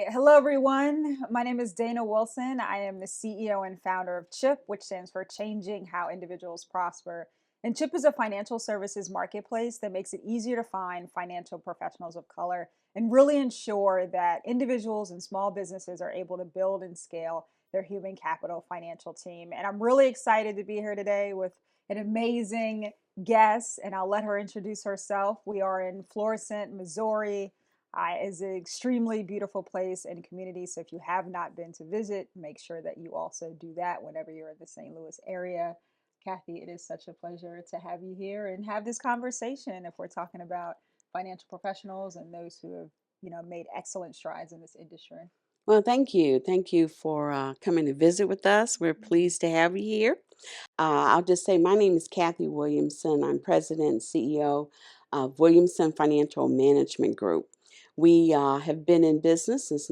Hello everyone. My name is Dana Wilson. I am the CEO and founder of CHIP, which stands for Changing How Individuals Prosper. And CHIP is a financial services marketplace that makes it easier to find financial professionals of color and really ensure that individuals and small businesses are able to build and scale their human capital financial team. And I'm really excited to be here today with an amazing guest, and I'll let her introduce herself. We are in Florissant, Missouri. Is an extremely beautiful place and community. So if you have not been to visit, make sure that you also do that whenever you're in the St. Louis area. Cathey, it is such a pleasure to have you here and have this conversation if we're talking about financial professionals and those who have, made excellent strides in this industry. Well, thank you. Thank you for coming to visit with us. We're pleased to have you here. I'll just say my name is Cathey Williamson. I'm president and CEO of Williamson Financial Management Group. We have been in business since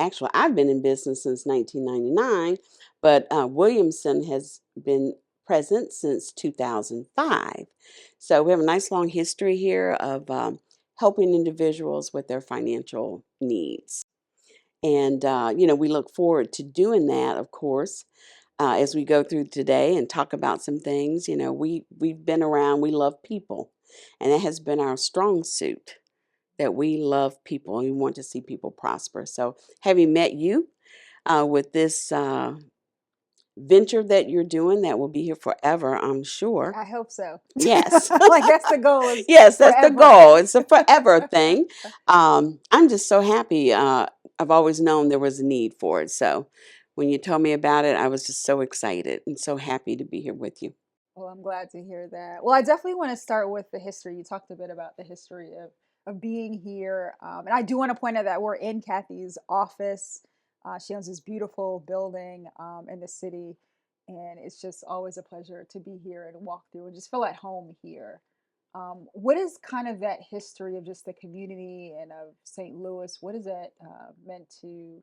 actually, I've been in business since 1999, but Williamson has been present since 2005. So we have a nice long history here of helping individuals with their financial needs. And, we look forward to doing that, of course, as we go through today and talk about some things. We've been around, we love people, and that has been our strong suit, that we love people and we want to see people prosper. So having met you with this venture that you're doing that will be here forever, I'm sure. I hope so. Yes. Like that's the goal. Is yes, that's forever. the goal. It's a forever thing. I'm just so happy. I've always known there was a need for it. So when you told me about it, I was just so excited and so happy to be here with you. Well, I'm glad to hear that. Well, I definitely want to start with the history. You talked a bit about the history of being here. And I do want to point out that we're in Cathey's office. She owns this beautiful building in the city. And it's just always a pleasure to be here and walk through and just feel at home here. What is kind of that history of just the community and of St. Louis? What is that meant to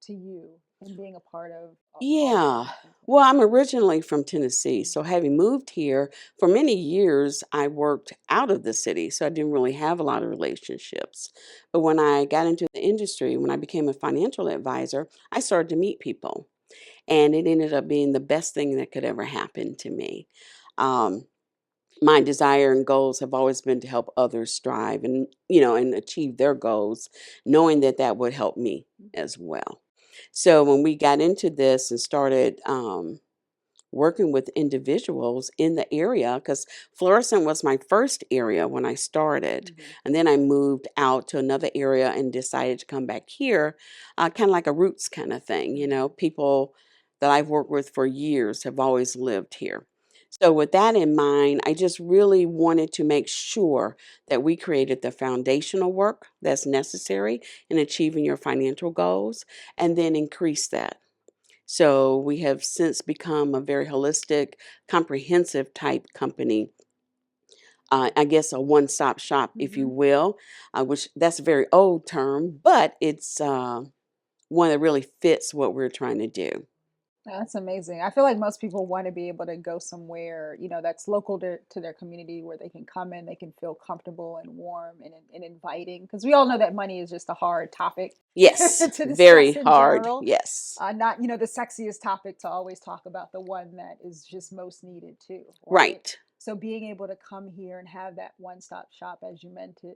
you and being a part of all of Yeah. that? Well, I'm originally from Tennessee. So having moved here for many years, I worked out of the city. So I didn't really have a lot of relationships. But when I got into the industry, when I became a financial advisor, I started to meet people. And it ended up being the best thing that could ever happen to me. Um, my desire and goals have always been to help others strive and achieve their goals, knowing that that would help me as well. So when we got into this and started working with individuals in the area, because Florissant was my first area when I started, and then I moved out to another area and decided to come back here, kind of like a roots kind of thing. People that I've worked with for years have always lived here. So with that in mind, I just really wanted to make sure that we created the foundational work that's necessary in achieving your financial goals and then increase that. So we have since become a very holistic, comprehensive type company. I guess a one-stop shop, if you will, which that's a very old term, but it's one that really fits what we're trying to do. That's amazing. I feel like most people want to be able to go somewhere, that's local to their community where they can come in, they can feel comfortable and warm and inviting. Because we all know that money is just a hard topic Yes, to very discuss in hard. general. Yes. Not, the sexiest topic to always talk about, the one that is just most needed too, right? Right. So being able to come here and have that one-stop shop, as you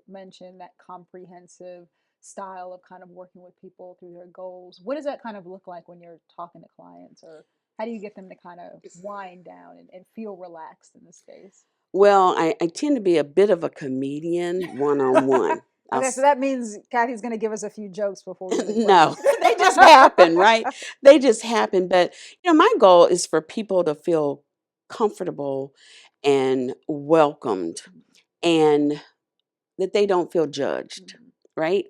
mentioned, that comprehensive style of kind of working with people through their goals. What does that kind of look like when you're talking to clients, or how do you get them to kind of wind down and feel relaxed in the space? Well, I tend to be a bit of a comedian one-on-one. Okay, so that means Cathey's going to give us a few jokes before we leave, right? No, they just happen, right? They just happen. But, my goal is for people to feel comfortable and welcomed and that they don't feel judged, right?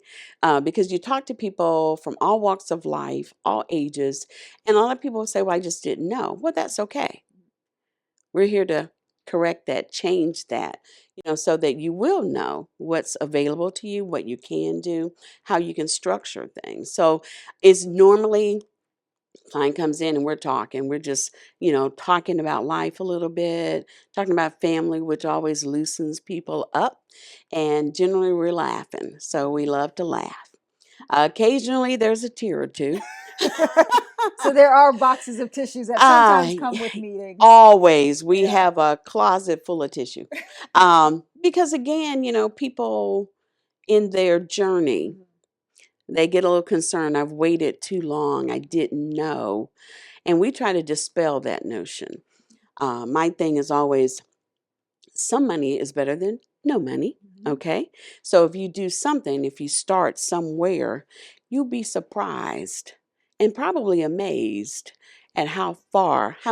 Because you talk to people from all walks of life, all ages, and a lot of people say, well, I just didn't know. Well, that's okay. We're here to correct that, change that, so that you will know what's available to you, what you can do, how you can structure things. So it's normally client comes in and we're talking. We're just, talking about life a little bit, talking about family, which always loosens people up. And generally we're laughing. So we love to laugh. Occasionally, there's a tear or two. So there are boxes of tissues that sometimes Uh, come with meetings. Always, we Yeah. have a closet full of tissue. Because again, people in their journey, Mhm. they get a little concerned. I've waited too long. I didn't know. And we try to dispel that notion. My thing is always some money is better than no money. Mhm. Okay. So if you do something, if you start somewhere, you'll be surprised and probably amazed at how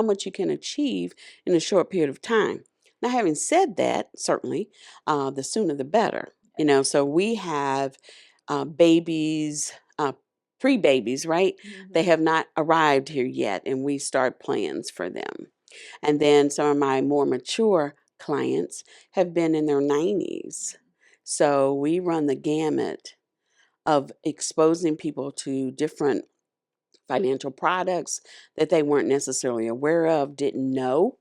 much you can achieve in a short period of time. Now, having said that, certainly, the sooner the better. So we have babies, pre-babies, right? They Mhm. have not arrived here yet, and we start plans for them. And then some of my more mature clients have been in their 90s. So we run the gamut of exposing people to different financial products that they weren't necessarily aware of, didn't know.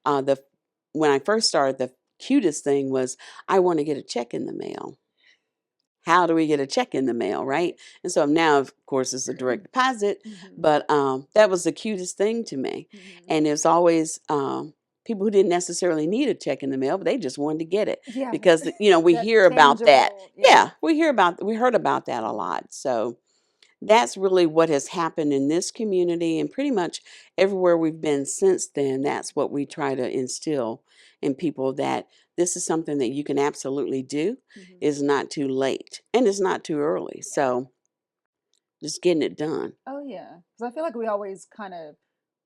The When I first started, the cutest thing was I want to get a check in the mail. How do we get a check in the mail, right? And so now, of course, it's a direct deposit, Mhm. but that was the cutest thing to me. Mhm. And it's always people who didn't necessarily need a check in the mail, but they just wanted to get it Yeah. because we That hear about that. tangible. Yeah. Yeah, we heard about that a lot. So that's really what has happened in this community and pretty much everywhere we've been since then. That's what we try to instill in people, that this is something that you can absolutely do. Mhm. It's not too late and it's not too early. So just getting it done. Oh yeah, because I feel like we always kind of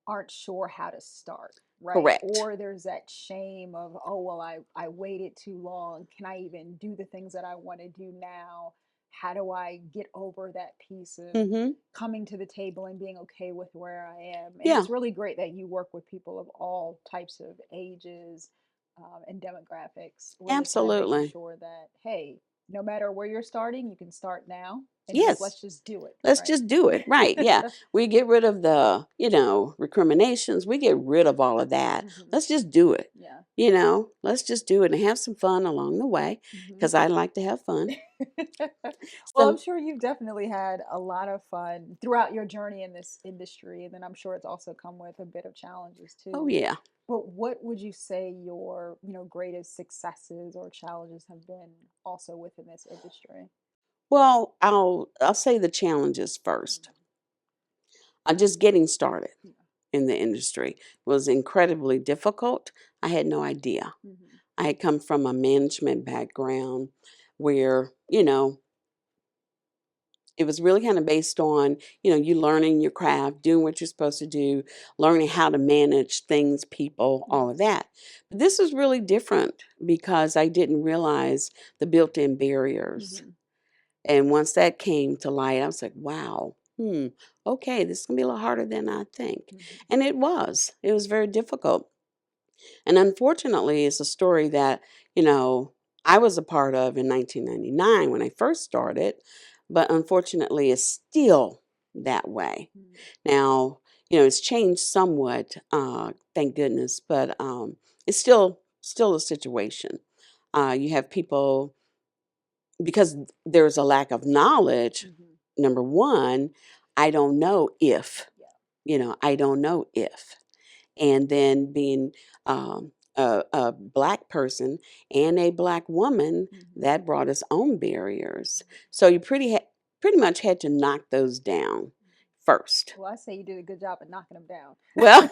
aren't sure how to start, right? Correct. Or there's that shame of, oh well, I waited too long. Can I even do the things that I want to do now? How do I get over that piece of Mm-hmm. coming to the table and being okay with where I am? And Yeah, it's really great that you work with people of all types of ages and demographics, really kind of making absolutely. sure that, hey, no matter where you're starting, you can start now and just Yes. let's just do it, Let's right? just do it. Right. Yeah. We get rid of the, recriminations. We get rid of all of that. Hmm. Let's just do it. Yeah. Let's just do it and have some fun along the way Hmm. because I like to have fun. Well, I'm So, sure you've definitely had a lot of fun throughout your journey in this industry, and then I'm sure it's also come with a bit of challenges oh, too. yeah. But what would you say your, greatest successes or challenges have been also within this industry? Well, I'll say the challenges first. Just getting started Mhm. in the industry was incredibly difficult. I had no idea. Yeah. Hmm. I had come from a management background where, it was really kind of based on, you learning your craft, doing what you're supposed to do, learning how to manage things, people, all of Hmm. that. But this was really different because I didn't realize the built-in barriers. Hmm. And once that came to light, I was like, wow, okay, this is going to be a little harder than I think. Hmm. And it was. It was very difficult. And unfortunately, it's a story that, I was a part of in 1999 when I first started, but unfortunately, it's still that way. Now, it's changed somewhat, thank goodness, but it's still a situation. You have people, because there's a lack of knowledge. Hmm. Number one, I don't know if, Yeah. I don't know if. And then being a black person and a black woman, Hmm. that brought us own barriers. So you pretty much had to knock those down first. Well, I say you did a good job at knocking them down. Well,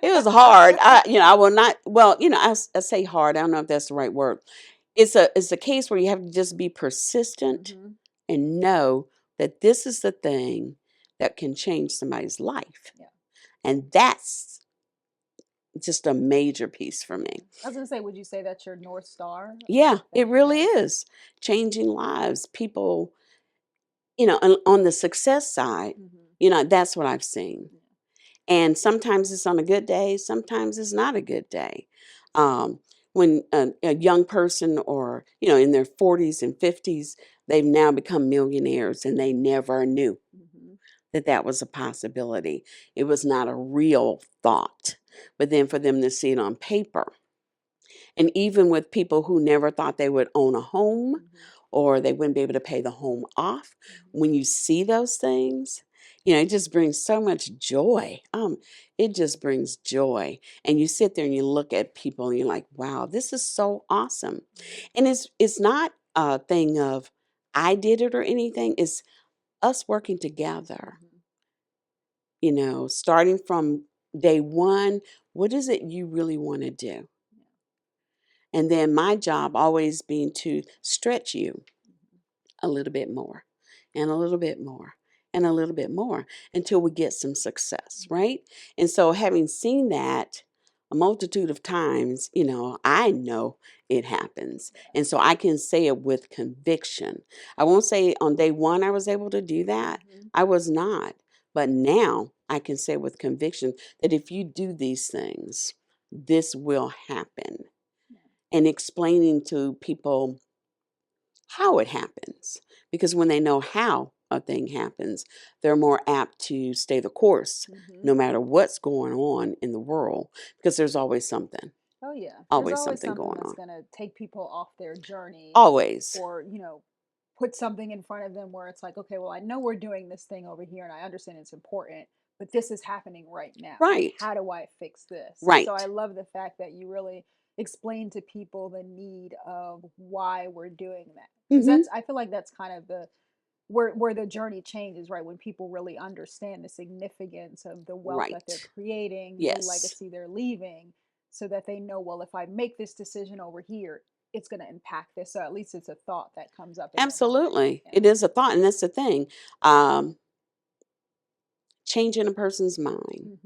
it was hard. I will not. Well, I say hard. I don't know if that's the right word. It's a case where you have to just be persistent Hmm. and know that this is the thing that can change somebody's life, Yeah. and that's just a major piece for me. I was gonna say, would you say that's your North Star Yeah, it thing? really Yeah. is changing lives. People, on the success side, Hmm. that's what I've seen. And sometimes it's on a good day, sometimes it's not a good day. Um, when a young person, or, in their 40s and 50s, they've now become millionaires and they never knew Hmm. that that was a possibility. It was not a real thought. But then for them to see it on paper, and even with people who never thought they would own a home Hmm. or they wouldn't be able to pay the home off. When you see those things, it just brings so much joy. It just brings joy. And you sit there and you look at people and you're like, wow, this is so awesome. And it's not a thing of I did it or anything. It's us working together, starting from day one. What is it you really want to do? And then my job always being to stretch you a little bit more and a little bit more and a little bit more until we get some success, right? And so having seen that a multitude of times, I know it happens. And so I can say it with conviction. I won't say on day one I was able to do that. I was not. But now I can say with conviction that if you do these things, this will happen. And explaining to people how it happens. Because when they know how a thing happens, they're more apt to stay the course no matter what's going on in the world, because there's always something. Oh yeah, there's Always always something something going that's on. going to take people off their journey, Always. or put something in front of them where it's like, okay, well, I know we're doing this thing over here and I understand it's important, but this is happening right now. Right. How do I fix this? Right. So I love the fact that you really explain to people the need of why we're doing that. Because I feel like that's kind of the where the journey changes, right? When people really understand the significance of the wealth that they're Right. creating, the Yes. legacy they're leaving, so that they know, well, if I make this decision over here, it's going to impact this. So at least it's a thought that comes up in their mind. Absolutely. Yeah. It is a thought, and that's the thing. Changing a person's mind,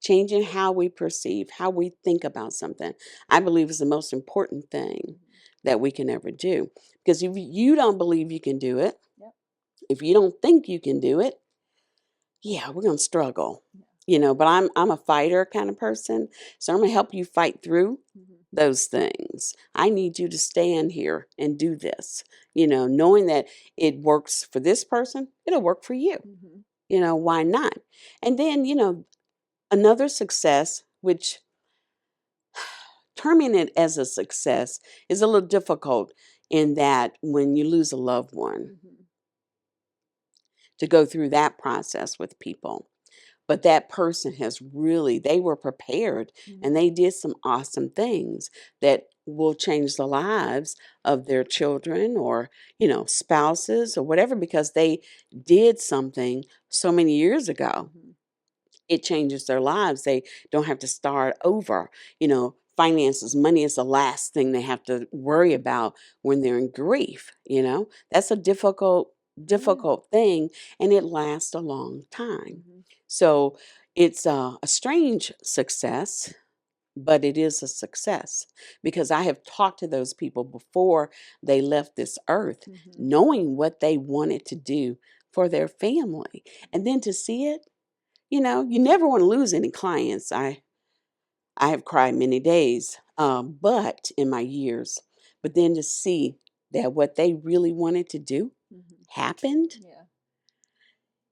changing how we perceive, how we think about something, I believe is the most important thing that we can ever do. Because if you don't believe you can do it, Yep. if you don't think you can do it, yeah, we're going to struggle. But I'm a fighter kind of person, so I'm going to help you fight through those things. I need you to stand here and do this, knowing that it works for this person, it'll work for you. Why not? And then, another success, which terming it as a success is a little difficult in that when you lose a loved one, to go through that process with people. But that person they were prepared and they did some awesome things that will change the lives of their children or, spouses or whatever, because they did something so many years ago. It changes their lives. They don't have to start over. Finances, money is the last thing they have to worry about when they're in grief. That's a difficult thing, and it lasts a long time. So it's a strange success, but it is a success because I have talked to those people before they left this earth, knowing what they wanted to do for their family. And then to see it, you never want to lose any clients. I have cried many days, but in my years, but then to see that what they really wanted to do happened. Yeah.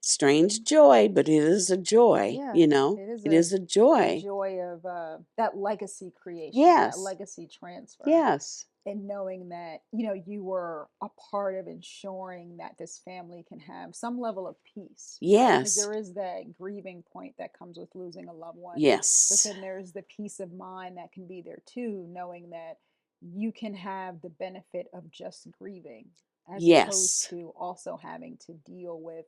Strange joy, but it is a joy. Yeah. It is a joy. The joy of that legacy creation, Yes. that legacy transfer. Yes. And knowing that, you were a part of ensuring that this family can have some level of peace. Right? Because Yes. there is that grieving point that comes with losing a loved one. But Yes. then there's the peace of mind that can be there too, knowing that you can have the benefit of just grieving as Yes. opposed to also having to deal with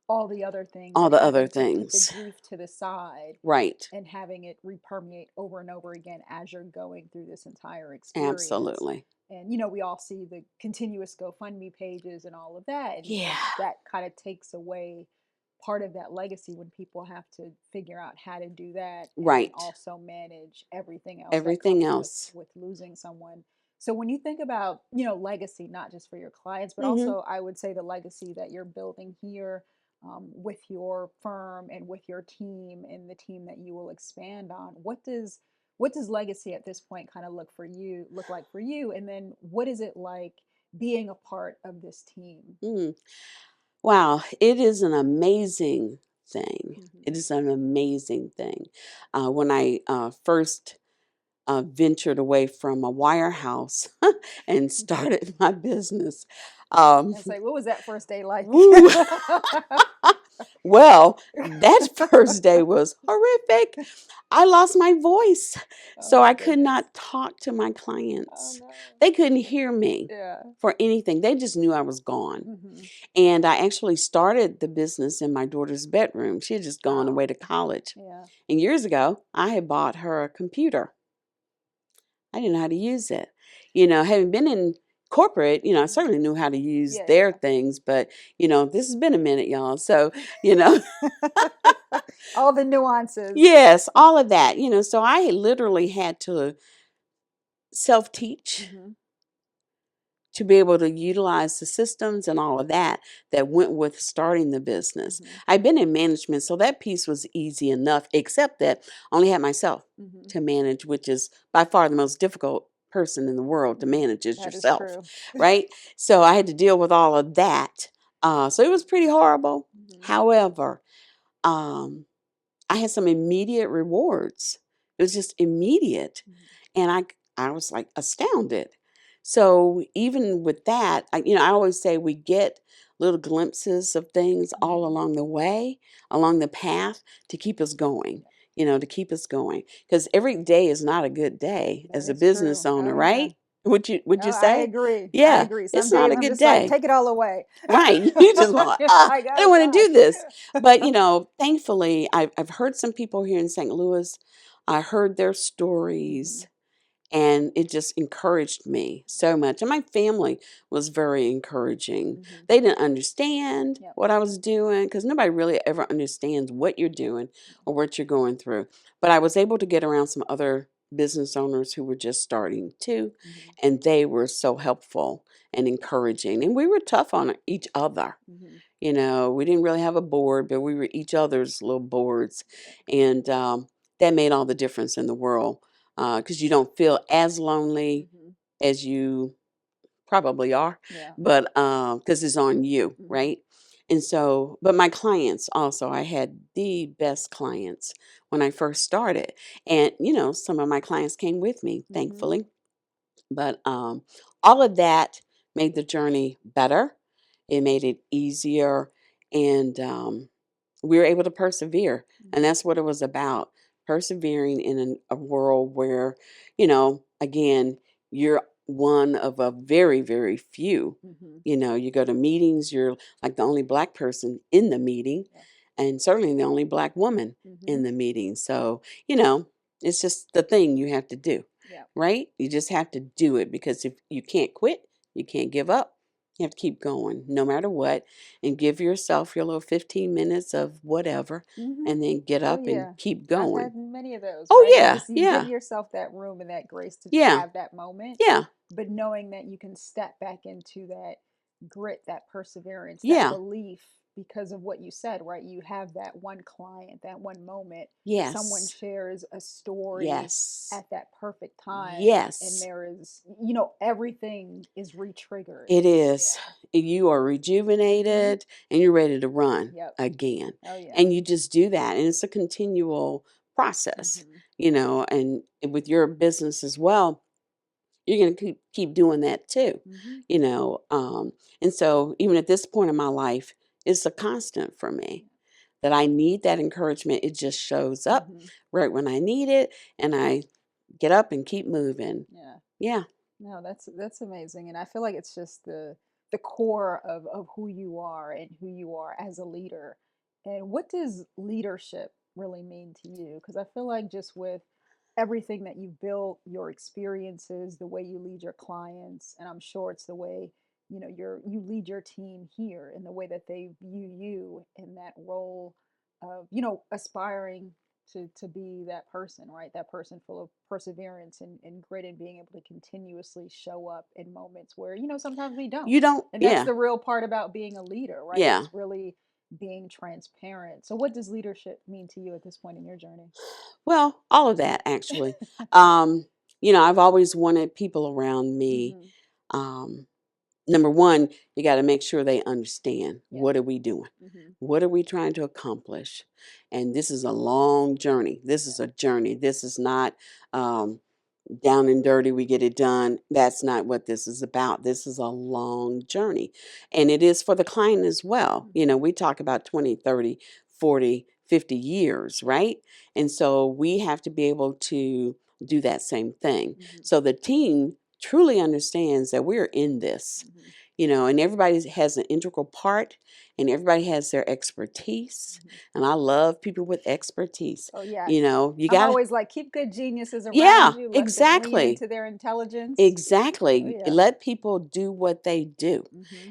all the other things All and the other having to put things. the grief to the side Right. and having it repermeate over and over again as you're going through this entire experience. Absolutely. And we all see the continuous GoFundMe pages and all of that, and Yeah. that kind of takes away part of that legacy when people have to figure out how to do that and Right. also manage everything else Everything that comes else. with losing someone. So when you think about legacy, not just for your clients, but Mhm. also I would say the legacy that you're building here with your firm and with your team and the team that you will expand on, what does legacy at this point kind of look like for you, and then what is it like being a part of this team? Wow, it is an amazing thing. Mhm. It is an amazing thing. When I first ventured away from a wirehouse and started my business. I was like, what was that first day like? Woo! Well, that first day was horrific. I lost my voice, Oh so my I could goodness. not talk to my Oh clients. no. They couldn't hear me Yeah. for anything. They just knew I was gone. Hmm. And I actually started the business in my daughter's bedroom. She had just gone Oh, away to college. yeah. And years ago, I had bought her a computer. I didn't know how to use it. Having been in corporate, I certainly knew how to use Yeah, their yeah. things, but, this has been a minute, y'all. So, you know, All the nuances. yes, all of that, so I literally had to self teach Hmm. to be able to utilize the systems and all of that went with starting the business. Hmm. I've been in management, so that piece was easy enough, except that I only had myself Hmm. to manage, which is by far the most difficult person in the world to manage is That is yourself, true. right? So I had to deal with all of that. So it was pretty horrible. Hmm. However, um, I had some immediate rewards. It was just immediate. And I was like astounded. So even with that, I always say we get little glimpses of things all Hmm. along the way, along the path to keep us going, to keep us going. Because every day is not a good day That as a is true. business Oh owner, yeah. right? Would No, you I say? agree. I Yeah, agree. Some it's not days a I'm good just like, day. take it all away. Right. You just want, You're like, I oh don't want to God. do this. But, thankfully, I've heard some people here in St. Louis. I heard their Hmm. stories and it just encouraged me so much. And my family was very encouraging. Hmm. They didn't understand Yep. what I was doing because nobody really ever understands what you're doing or what you're going through. But I was able to get around some other business owners who were just starting too, Hmm. and they were so helpful and encouraging. And we were tough on each other. Hmm. We didn't really have a board, but we were each other's little boards. And that made all the difference in the world because you don't feel as lonely Hmm. as you probably are, Yeah. but because it's on you, Hmm. right? And so, but my clients also, I had the best clients when I first started. And, some of my clients came with me, Hmm. thankfully. But all of that made the journey better. It made it easier. And we were able to persevere. And that's what it was about persevering in a world where, again, you're one of a very, very few. Hmm. You go to meetings, you're like the only Black person in the meeting, Yeah. and certainly the only Black woman Hmm. in the meeting. So, it's just the thing you have to do, Yeah. right? You just have to do it because if you can't quit, you can't give up. You have to keep going no matter what and give yourself your little 15 minutes of whatever Hmm. and then get Oh up and yeah. keep I've going. had many of those, Oh, right? yeah, Just you give yeah, yourself that room and that grace to just yeah, have that moment, yeah, but knowing that you can step back into that grit, that perseverance, that yeah, belief because of what you said, right? You have that one client, that one moment, someone yes, shares a story yes, at that perfect time, and yes. there is, everything is re-triggered. It is. Yeah. You are Hmm. rejuvenated and you're ready to run Yep. again. Oh yeah. And you just do that. And it's a continual process, Hmm. and with your business as well, you're going to keep doing that too, Hmm. you know. And so, even at this point in my life, it's a constant for me that I need that encouragement. It just shows up Hmm. right when I need it, and I get up and keep moving. Yeah. Yeah, No, that's amazing, and I feel like it's just the core of who you are and who you are as a leader. And what does leadership really mean to you? Because I feel like just with everything that you've built, your experiences, the way you lead your clients, and I'm sure it's the way you lead your team here, and the way that they view you in that role of aspiring to be that person, right? That person full of perseverance and grit, and being able to continuously show up in moments where, sometimes we don't. you don't. And that's Yeah, the real part about being a leader, right? yeah. It's really being transparent. So what does leadership mean to you at this point in your journey? Well, all of that actually. Um, I've always wanted people around me. Hmm. Um, Number one, you got to make sure they understand Yeah. what are we doing? Hmm. What are we trying to accomplish? And this is a long journey. This is Yeah. a journey. This is not, um, down and dirty, we get it done. That's not what this is about. This is a long journey. And it is for the client as well. We talk about 20, 30, 40, 50 years, right? And so we have to be able to do that same thing. So the team truly understands that we're in this, and everybody has an integral part and everybody has their expertise. And I love people with expertise. Oh, yeah. You I'm got to, always like, keep good geniuses around yeah, you. Let them lean exactly. into their intelligence. Oh, Exactly. yeah. Let people do what they do,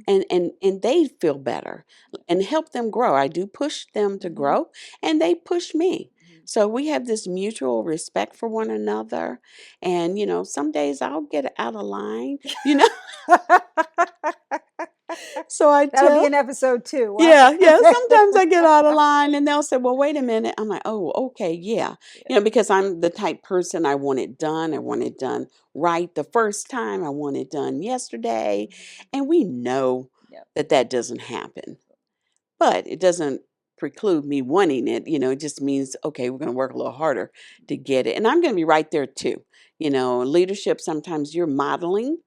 and they feel better and help them grow. I do push them to grow, and they push me. So we have this mutual respect for one another. And some days I'll get out of line, you know. So I That'll be tell, in episode 2. yeah, yeah. Sometimes I get out of line and they'll say, well, wait a minute. I'm like, oh, okay, yeah. Because I'm the type person, I want it done. I want it done right the first time. I want it done yesterday. And we know Yep. that doesn't happen. But it doesn't preclude me wanting it. It just means, okay, we're going to work a little harder to get it. And I'm going to be right there too. Leadership, sometimes you're modeling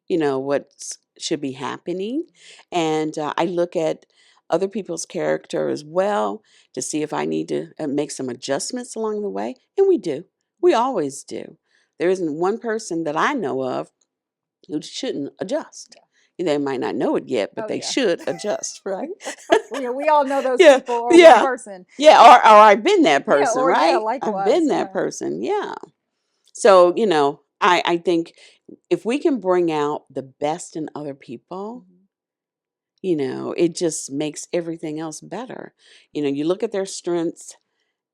what should be happening. And I look at other people's character as well to see if I need to make some adjustments along the way. And we do. We always do. There isn't one person that I know of who shouldn't adjust. They might not know it yet, but they should adjust, right? We all know those Yeah, people or yeah, one person. yeah. Or I've been that Yeah, person, or right? I've likewise. been that person. Yeah. So, I think if we can bring out the best in other people, it just makes everything else better. You look at their strengths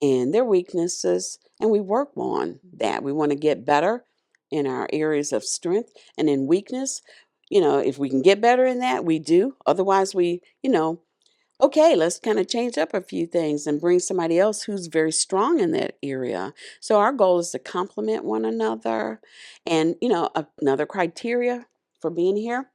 and their weaknesses, and we work on that. We want to get better in our areas of strength and in weakness. If we can get better in that, we do. Otherwise, okay, let's kind of change up a few things and bring somebody else who's very strong in that area. So our goal is to complement one another. And, another criteria for being here,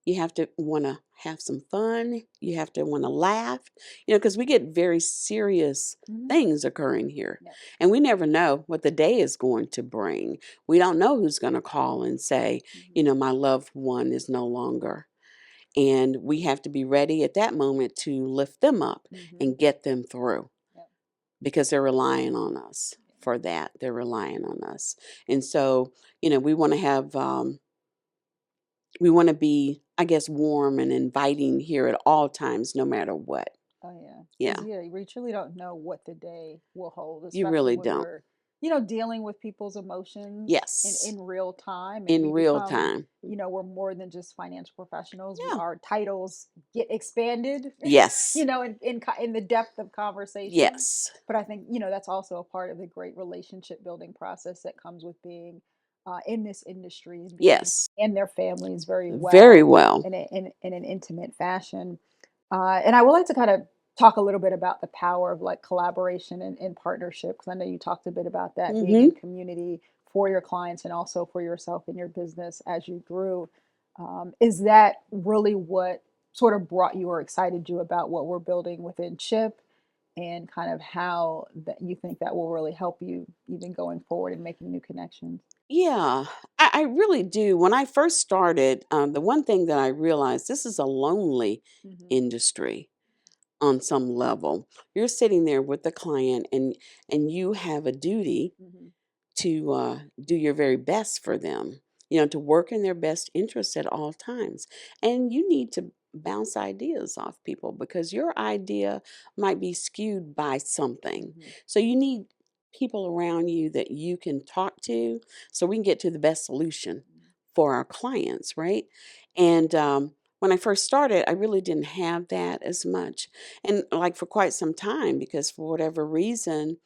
you have to want to have some fun. You have to want to laugh, because we get very serious things occurring here. And we never know what the day is going to bring. We don't know who's going to call and say, my loved one is no longer. And we have to be ready at that moment to lift them up and get them through because they're relying on us for that. They're relying on us. And so, we want to have, we want to be, I guess, warm and inviting here at all times, no matter what. Oh, yeah. Yeah. Yeah, we truly don't know what the day will hold, You especially really when don't. we're, dealing with people's emotions Yes. in real time. And In we real become, time. we're more than just financial professionals. Yeah. Our titles get expanded, Yes. in the depth of conversation. Yes. But I think, that's also a part of the great relationship building process that comes with being in this industry and being Yes. and their families very well. Very well. In an intimate fashion. And I would like to kind of talk a little bit about the power of like collaboration and partnership, because I know you talked a bit about that being in community for your clients and also for yourself and your business as you grew. Is that really what sort of brought you or excited you about what we're building within Chip, and kind of how that you think that will really help you even going forward and making new connections? Yeah, I really do. When I first started, the one thing that I realized, this is a lonely industry on some level. You're sitting there with the client, and you have a duty to do your very best for them, to work in their best interest at all times. And you need to bounce ideas off people because your idea might be skewed by something. So you need people around you that you can talk to so we can get to the best solution for our clients, right? And when I first started, I really didn't have that as much. And like for quite some time, because for whatever reason,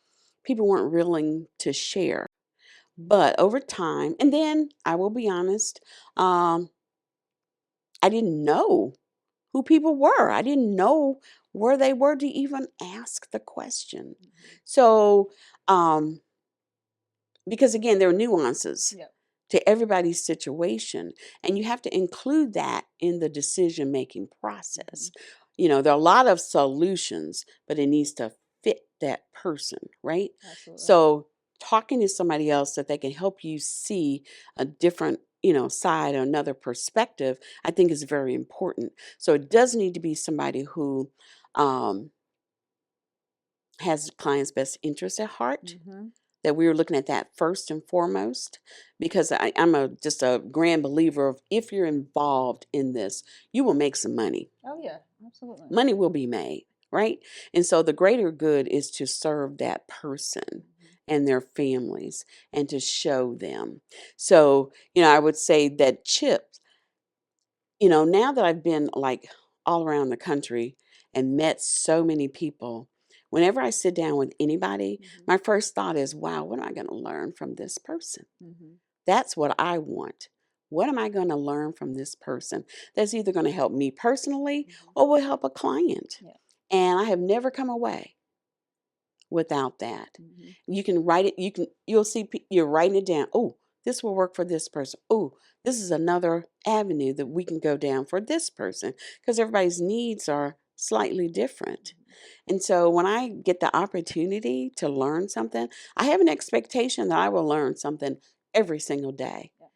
people weren't willing to share. But over time, and then I will be honest, I didn't know who people were. I didn't know where they were to even ask the question. So, because again, there are nuances to everybody's situation, and you have to include that in the decision making process. There are a lot of solutions, but it needs to fit that person, right? Absolutely. So talking to somebody else that they can help you see a different side or another perspective, I think is very important. So it does need to be somebody who um, has the client's best interest at heart, Mm-hmm. that we were looking at that first and foremost, because I'm just a grand believer of, if you're involved in this, you will make some money. Oh yeah, absolutely. Money will be made, right? And so the greater good is to serve that person Mm-hmm. and their families and to show them. So, I would say that Chip, now that I've been like all around the country and met so many people, whenever I sit down with anybody, Mm-hmm. my first thought is, wow, what am I going to learn from this person? Mm-hmm. That's what I want. What am I going to learn from this person that's either going to help me personally Mm-hmm. or will help a client? Yeah. And I have never come away without that. Mm-hmm. You can write it, you'll see you're writing it down. Oh, this will work for this person. Oh, this is another avenue that we can go down for this person, because everybody's needs are slightly different. And so when I get the opportunity to learn something, I have an expectation that I will learn something every single day. Yeah.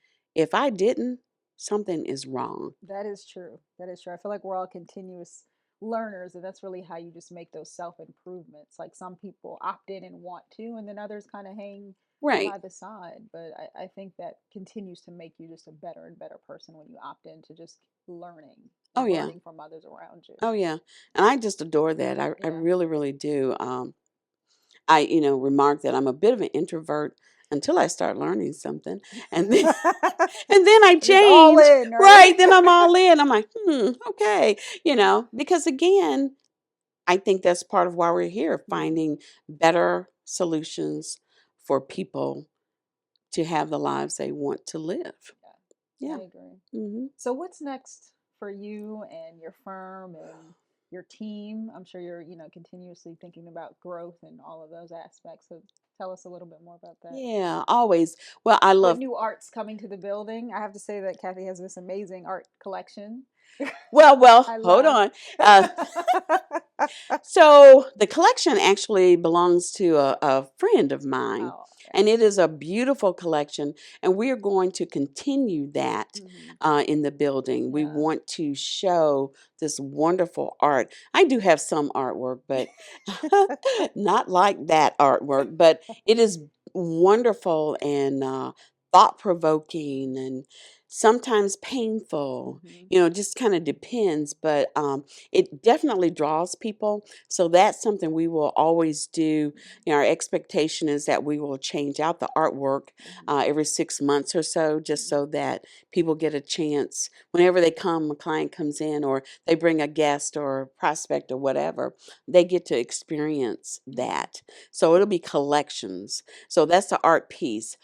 If I didn't, something is wrong. That is true. That is true. I feel like we're all continuous learners, and that's really how you just make those self improvements. Like some people opt in and want to, and then others kind of hang Right. by the side. But I think that continues to make you just a better and better person when you opt into just learning Oh and yeah. learning from others around you. Oh yeah. And I just adore that. I Yeah. really, really do. I, remark that I'm a bit of an introvert until I start learning something. And then and then I Just all change. in, Right. right? Then I'm all in. I'm like, okay. Because again, I think that's part of why we're here, Mhm. finding better solutions for people to have the lives they want to live. Yeah, Yeah. I agree. Hmm. So what's next for you and your firm and your team? I'm sure you're, continuously thinking about growth and all of those aspects. So tell us a little bit more about that. Yeah, always. Well, I What love. new art's coming to the building? I have to say that Cathey has this amazing art collection. Well, I hold love. on. Uh, So the collection actually belongs to a friend of mine, Oh, and yes. it is a beautiful collection. And we are going to continue that Hmm. in the building. We Yeah. want to show this wonderful art. I do have some artwork, but not like that artwork. But it is wonderful and thought provoking and sometimes painful. Hmm. Just kind of depends. But it definitely draws people. So that's something we will always do. Our expectation is that we will change out the artwork Hmm. every 6 months or so, just Hmm. so that people get a chance whenever they come, a client comes in, or they bring a guest or a prospect or whatever, they get to experience Hmm. that. So it'll be collections. So that's the art piece.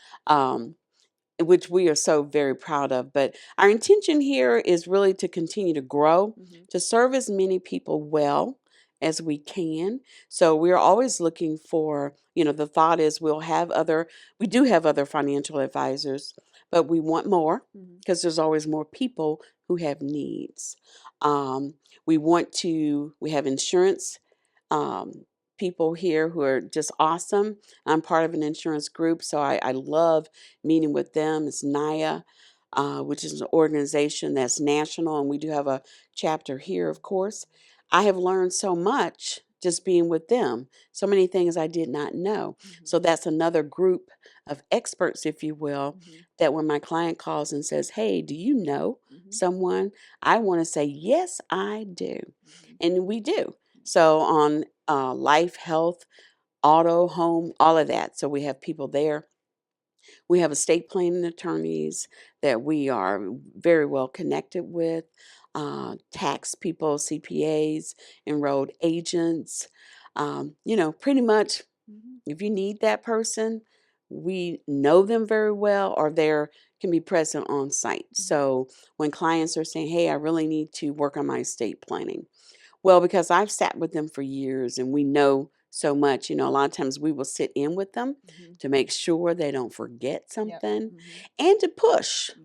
Which we are so very proud of. But our intention here is really to continue to grow, Hmm. to serve as many people well as we can. So we're always looking for, the thought is we do have other financial advisors, but we want more Hmm. because there's always more people who have needs. Um, we have insurance um, people here who are just awesome. I'm part of an insurance group, so I love meeting with them. It's NIA, which is an organization that's national, and we do have a chapter here, of course. I have learned so much just being with them, so many things I did not know. Hmm. So that's another group of experts, if you will, Hmm. that when my client calls and says, hey, do you know Hmm. someone? I want to say, yes, I do. Hmm. And we do. So on life, health, auto, home, all of that. So we have people there. We have estate planning attorneys that we are very well connected with, tax people, CPAs, enrolled agents. Pretty much Hmm. if you need that person, we know them very well or they can be present on site. Hmm. So when clients are saying, hey, I really need to work on my estate planning, well, because I've sat with them for years and we know so much, a lot of times we will sit in with them Hmm. to make sure they don't forget Yep. something Hmm. and to push. Hmm.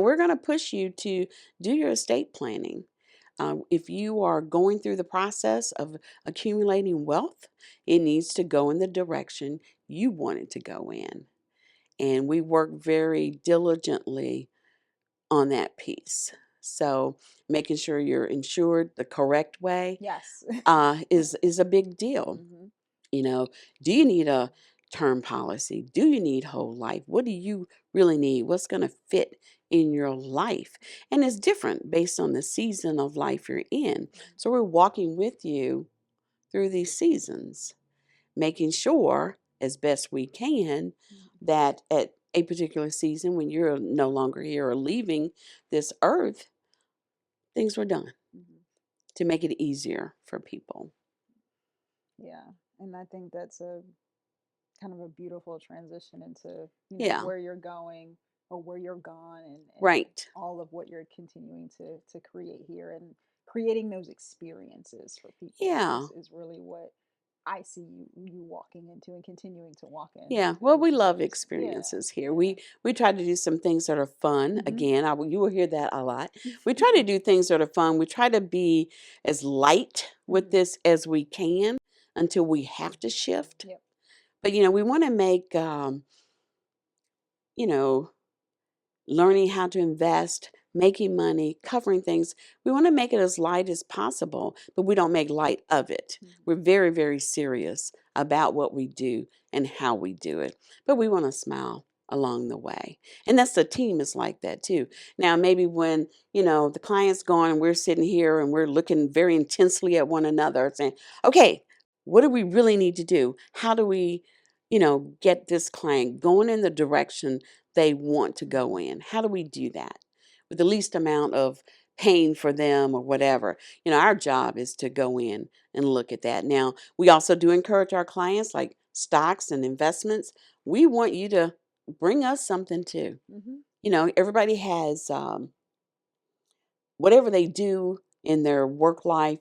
We're going to push you to do your estate planning. If you are going through the process of accumulating wealth, it needs to go in the direction you wanted to go in. And we work very diligently on that piece. So making sure you're insured the correct way Yes. is a big deal. Hmm. You know, do you need a term policy? Do you need whole life? What do you really need? What's going to fit in your life? And it's different based on the season of life you're in. So we're walking with you through these seasons, making sure as best we can that at a particular season when you're no longer here or leaving this earth, things were done Hmm. to make it easier for people. Yeah, and I think that's a kind of a beautiful transition into, Yeah, where you're going or where you're gone, and right. all of what you're continuing to create here, and creating those experiences for people Yeah. is really what I see you walking into and continuing to walk in, Yeah, well, we which is love just, yeah, experiences here. yeah. We try to do some things that are fun. Hmm. Again, you will hear that a lot. We try to do things that are fun. We try to be as light with Hmm. this as we can until we have to shift. Yep. But we want to make you know, learning how to invest, making money, covering things. We want to make it as light as possible, but we don't make light of it. Hmm. We're very, very serious about what we do and how we do it. But we want to smile along the way. And that's the team is like that too. Now, maybe when, the client's gone and we're sitting here and we're looking very intensely at one another saying, okay, what do we really need to do? How do we, get this client going in the direction they want to go Hmm. in? How do we do that with the least amount of pain for them or whatever? Our job is to go in and look at that. Now, we also do encourage our clients, like stocks and investments. We want you to bring us something too. Hmm. Everybody has whatever they do in their work life,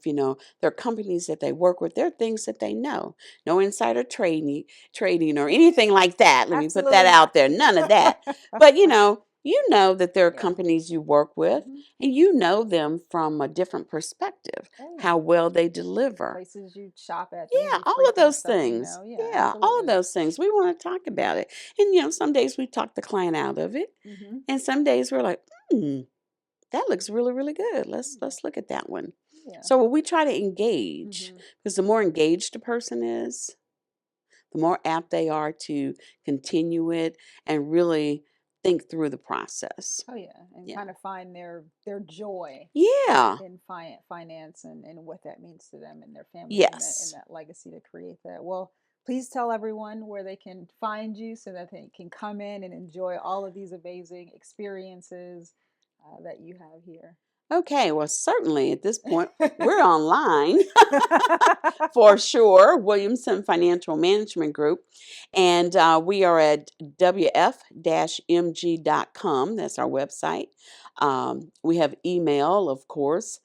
their companies that they work with, there are things that they know. No insider trading or anything like that. Let me put that Absolutely not. out there. None of that. But you know that there are Yeah. companies you work with Hmm. and you know them from a different perspective, Oh yeah. how well they deliver. Places you shop at, things Yeah, you all of frequent, those stuff things. yeah, Yeah, all of absolutely. those things. We want to talk about it. And some days we talk the client out of it. Hmm. And some days we're like, that looks really, really good. Let's look at that one. Yeah. So we try to engage Hmm. because the more engaged a person is, the more apt they are to continue it and really think through the process. Oh yeah, and Yeah. kind of find their joy Yeah. in finance, and what that means to them and their families, and Yes. that legacy to create that. Well, please tell everyone where they can find you so that they can come in and enjoy all of these amazing experiences that you have here. Okay. Well, certainly at this point, we're online. For sure, Williamson Financial Management Group. And we are at wf-mg.com. That's our website. We have email, of course,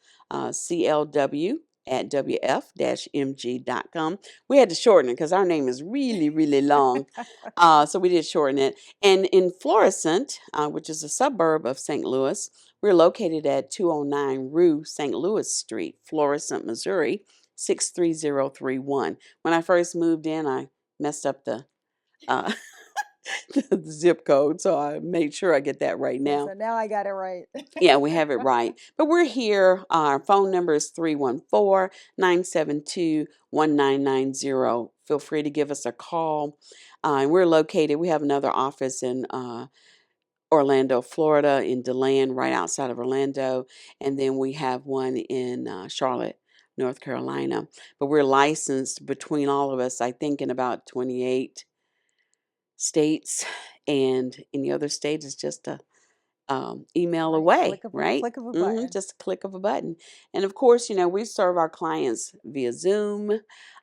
clw@wf-mg.com. We had to shorten it because our name is really, really long. So we did shorten it. And in Florissant, which is a suburb of St. Louis, we're located at 209 Rue St. Louis Street, Florissant, Missouri, 63031. When I first moved in, I messed up uh, the zip code, so I made sure I get that right Okay, now. so now I got it right. Yeah, we have it right. But we're here. Our phone number is 314-972-1990. Feel free to give us a call. And we're located, we have another office in Orlando, Florida, in DeLand, right outside of Orlando. And then we have one in Charlotte, North Carolina. But we're licensed between all of us, I think, in about 28 states. And in the other states, it's just a email Right, away, right? click of a button. Just a click of a button. And of course, we serve our clients via Zoom,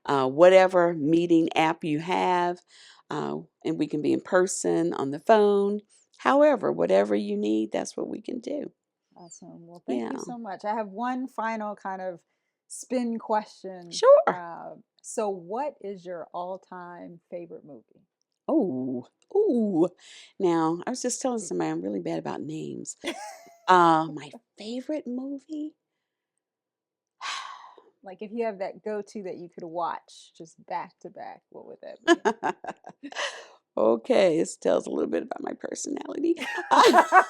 whatever meeting app you have, and we can be in person, on the phone. However, whatever you need, that's what we can do. Awesome. Well, thank you Yeah, so much. I have one final kind of spin question. sure. So, what is your all-time favorite movie? Oh, ooh. Now, I was just telling somebody I'm really bad about names. My favorite movie? Like if you have that go-to that you could watch just back to back, what would that be? Okay, this tells a little bit about my personality. I,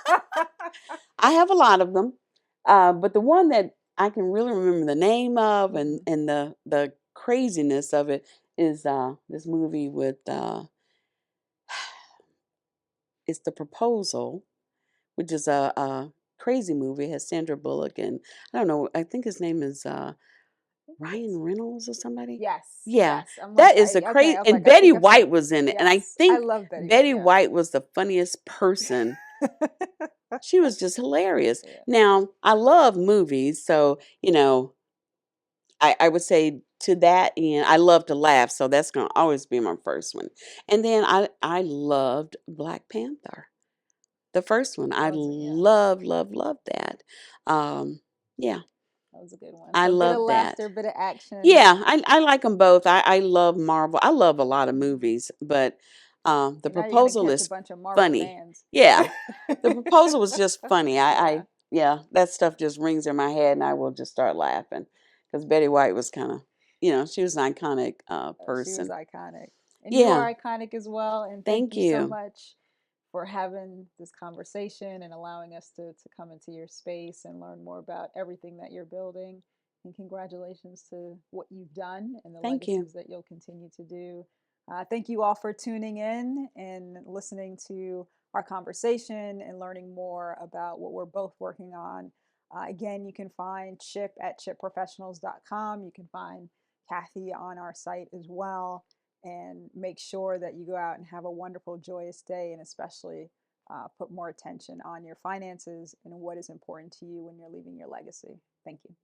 I have a lot of them, but the one that I can really remember the name of and Mhm. the craziness of it is this movie with it's The Proposal, which is a crazy movie. It has Sandra Bullock and I don't know. I think his name is Think Ryan it's Reynolds or somebody. yes, Yeah, yes. I'm like, that is a okay. crazy. I was And like, I Betty think I've seen White it. was in it, and I Yes, I think love Betty White. Betty Yeah. White was the funniest person. She was just hilarious. Yeah. Now, I love movies, so I would say to that end, I love to laugh, so that's gonna always be my first one. And then I loved Black Panther. The first one. That I was yeah. love that. Um, yeah, That was a good one. I So a bit of love that. laughter, bit of action. Yeah, I like them both. I love Marvel. I love a lot of Mhm. movies, but The And now you're gonna Proposal catch a is bunch of Marvel funny. fans. Yeah, The Proposal was just funny. Yeah. Yeah, that stuff just rings in my head, and I will just start laughing because Betty White was kind of, she was an iconic She was person. iconic. And you Yeah, are iconic as well. And thank thank you so you. much for having this conversation and allowing us to come into your space and learn more about everything that you're building. And congratulations to what you've done and the Thank you. legacies that you'll continue to do. Thank you all for tuning in and listening to our conversation and learning more about what we're both working on. Again, you can find Chip at chipprofessionals.com. You can find Cathey on our site as well. And make sure that you go out and have a wonderful, joyous day, and especially put more attention on your finances and what is important to you when you're leaving your legacy. Thank you.